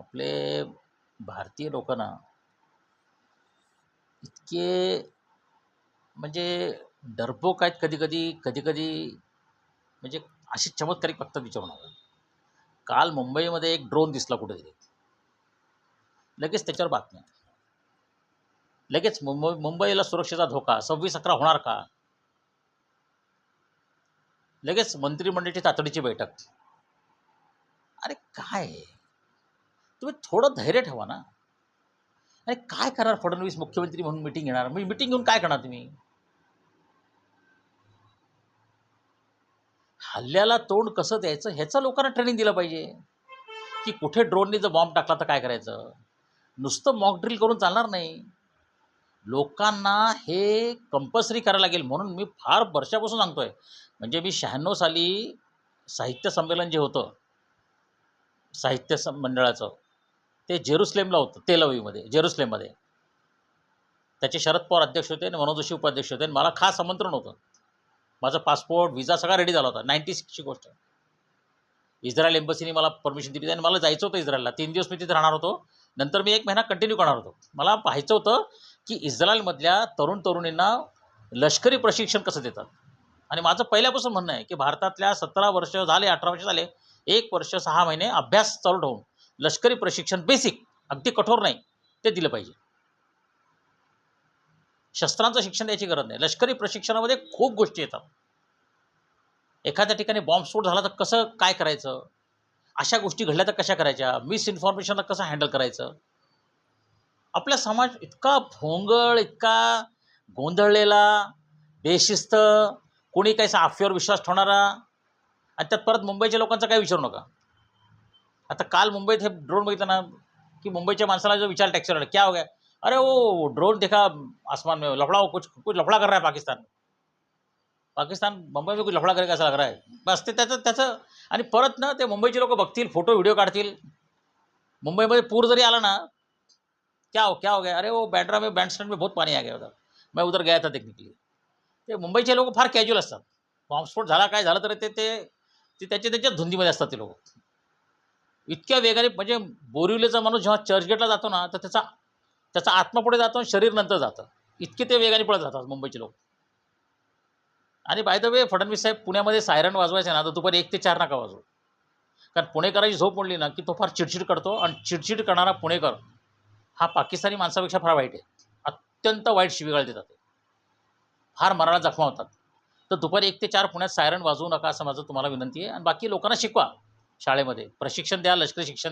आपले भारतीय लोक ना इतके म्हणजे डरपोक आहेत कधी-कधी म्हणजे असे चमत्कारिक वक्तव्य विचारून काल मुंबईमध्ये एक ड्रोन दिसला कुठेतरी. लगेच त्याच्यावर बातम्या. लगेच मुंबईला सुरक्षेचा धोका 26/11 होणार का? लगेच मंत्रिमंडळाची तातडीची बैठक. अरे काय आहे? तुम्ही थोडं धैर्य ठेवा ना. अरे काय करणार फडणवीस मुख्यमंत्री म्हणून मीटिंग घेणार. मी मीटिंग घेऊन काय करणार तुम्ही? हल्ल्याला तोंड कसं द्यायचं ह्याचं लोकांना ट्रेनिंग दिलं पाहिजे, की कुठे ड्रोननी जर बॉम्ब टाकला तर काय करायचं? नुसतं मॉक ड्रिल करून चालणार नाही. लोकांना हे कंपल्सरी करायला लागेल म्हणून मी फार वर्षापासून सांगतोय. म्हणजे मी 96 साली साहित्य संमेलन जे होतं, मंडळाचं, ते जेरुसलेमला होतं, तेल अवीवमध्ये, जेरुसलेममध्ये. त्याचे शरद पवार अध्यक्ष होते आणि मनोज जोशी उपाध्यक्ष होते आणि मला खास आमंत्रण होतं. माझा पासपोर्ट, व्हिसा सगळा रेडी झाला होता. 96ची गोष्ट आहे. इस्रायल एम्बसीने मला परमिशन दिली आणि मला जायचं होतं इस्रायलला. 3 दिवस मी तिथे राहणार होतो. नंतर मी 1 महिना कंटिन्यू करणार होतो. मला पाहायचं होतं की इस्रायलमधल्या तरुण-तरुणींना लष्करी प्रशिक्षण कसं देतात. आणि माझं पहिल्यापासून म्हणणं आहे की भारतातल्या 17 वर्ष झाले, 18 वर्ष झाले, 1 वर्ष 6 महिने अभ्यास चालू ठेवून लष्करी प्रशिक्षण बेसिक, अगदी कठोर नाही, ते दिलं पाहिजे. शस्त्रांचं शिक्षण द्यायची गरज नाही. लष्करी प्रशिक्षणामध्ये खूप गोष्टी येतात. एखाद्या ठिकाणी बॉम्बस्फोट झाला तर कसं काय करायचं? अशा गोष्टी घडल्या तर कशा करायच्या? मिसइन्फॉर्मेशनला कसं हँडल करायचं? आपला समाज इतका भोंगळ, इतका गोंधळलेला, बेशिस्त, कोणी काही अफवेवर विश्वास ठेवणारा आणि त्यात परत मुंबईच्या लोकांचा काही विचारू नका. आता काल मुंबईत हे ड्रोन बघितलं ना, की मुंबईच्या माणसाला जो विचार टॅक्सीवर क्या हो गया? अरे वो ड्रोन देखा आसमान में, लफड़ा कुछ कुछ लफड़ा कर रहा है पाकिस्तान. पाकिस्तान मुंबई में कुछ लफड़ा करेगा असं लग रहा है. बस ते त्याचं त्याचं आणि परत ना ते मुंबईचे लोक बघतील, फोटो व्हिडिओ काढतील. मुंबईमध्ये पूर जरी आला ना, क्या हो गया? अरे वो बँड्रा में बैंडस्टैंड में बहुत पानी आ गया उधर. मैं उधर गया था टेक्निकली. ते मुंबईचे लोक फार कॅज्युअल असतात. बॉम्बस्फोट झाला, काय झालं तर ते ते ते त्याच्या धुंदीमध्ये असतात ते लोक. इतक्या वेगाने म्हणजे बोरिवलीचा माणूस जेव्हा चर्चगेटला जातो ना, तर त्याचा त्याचा आत्मा पुढे जातो आणि शरीर नंतर जातं. इतके ते वेगाने पळत जातात मुंबईचे लोक. आणि बाय द वे फडणवीस साहेब पुण्यामध्ये सायरन वाजवायचे ना, तर दुपारी 1 ते 4 नका वाजवू. कारण पुणेकराची झोप मोडली ना, की तो फार चिडचिड करतो आणि चिडचिड करणारा पुणेकर हा पाकिस्तानी माणसापेक्षा फार वाईट आहे. अत्यंत वाईट शिवीगाळ देतात ते. फार मराळा जखमा होतात. तर दुपारी 1 ते 4 पुण्यात सायरन वाजवू नका असं माझं तुम्हाला विनंती आहे आणि बाकी लोकांना शिकवा शाळेमध्ये. प्रशिक्षण द्या, लष्करी शिक्षण